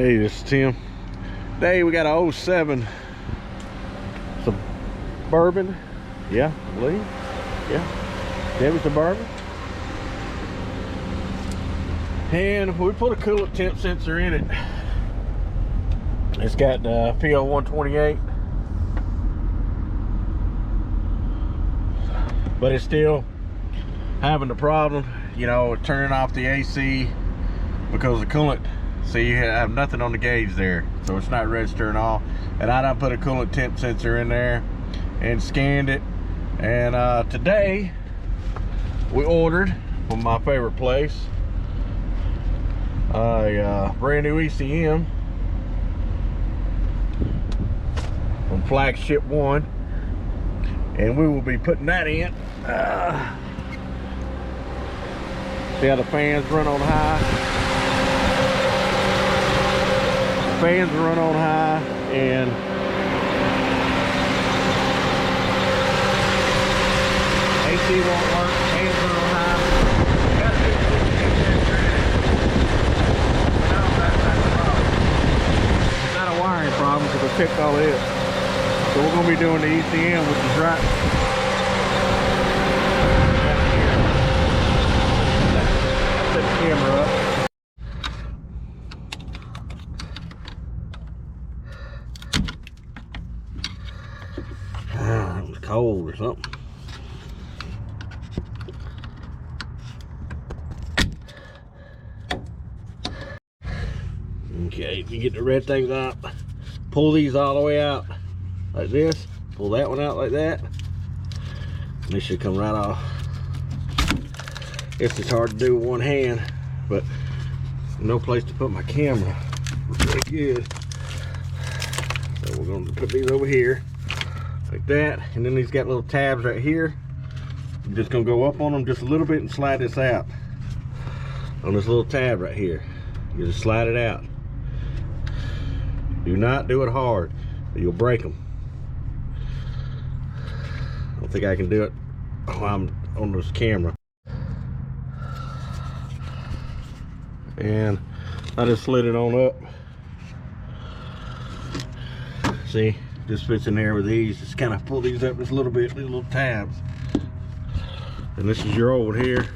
Hey, this is Tim. Today we got a 07 Suburban. Yeah, I believe. Yeah, Chevy Suburban. And we put a coolant temp sensor in it. It's got PO128, but it's still having the problem, you know, turning off the AC because the coolant. See, you have nothing on the gauge there, so it's not registering off. And I done put a coolant temp sensor in there and scanned it. And today we ordered from my favorite place a brand new ECM from Flagship 1, and we will be putting that in. See how the fans run on high? Fans run on high, and AC won't work. Fans run on high. Got a big sensor in it. No, that's not the problem. It's not a wiring problem because I checked all this. So we're going to be doing the ECM, which is right here. Set the camera up. It was cold or something. Okay, you get the red things out, pull these all the way out like this, pull that one out like that, and this should come right off. It's just hard to do with one hand, but no place to put my camera really good. So we're going to put these over here like that, and then these got little tabs right here. I'm just going to go up on them just a little bit and slide this out on this little tab right here. You just slide it out. Do not do it hard, or you'll break them. I don't think I can do it while I'm on this camera. And I just slid it on up. See, just fits in there with these. Just kind of pull these up just a little bit, these little tabs. And this is your old here.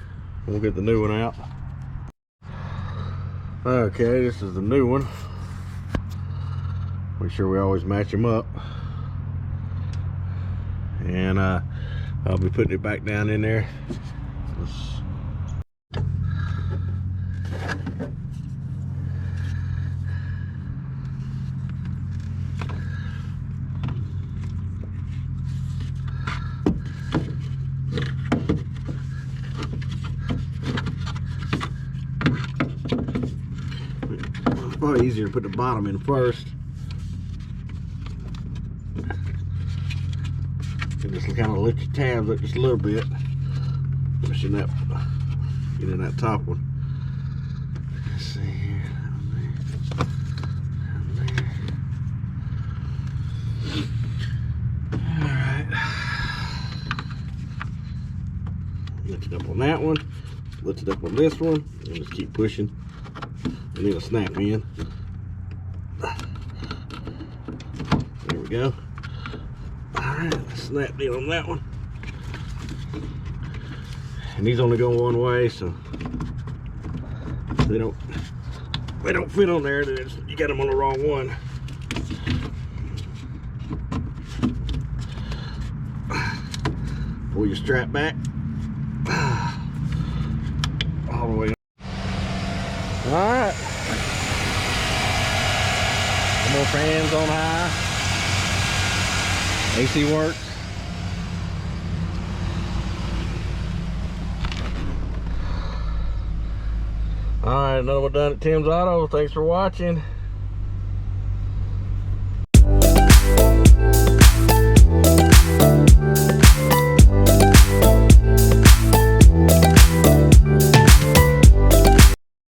We'll get the new one out. Okay, this is the new one. Make sure we always match them up. And I'll be putting it back down in there. It's probably easier to put the bottom in first. And just kind of lift your tabs up just a little bit. Pushing that, get in that top one. Let's see here, down there. Alright. Lift it up on that one. Lift it up on this one. And just keep pushing. And it'll snap in. There we go. Alright, snap in on that one. And these only go one way, so they don't fit on there. You got them on the wrong one. Pull your strap back all the way. Alright. More fans on high. AC works. Alright, another one done at Tim's Auto. Thanks for watching.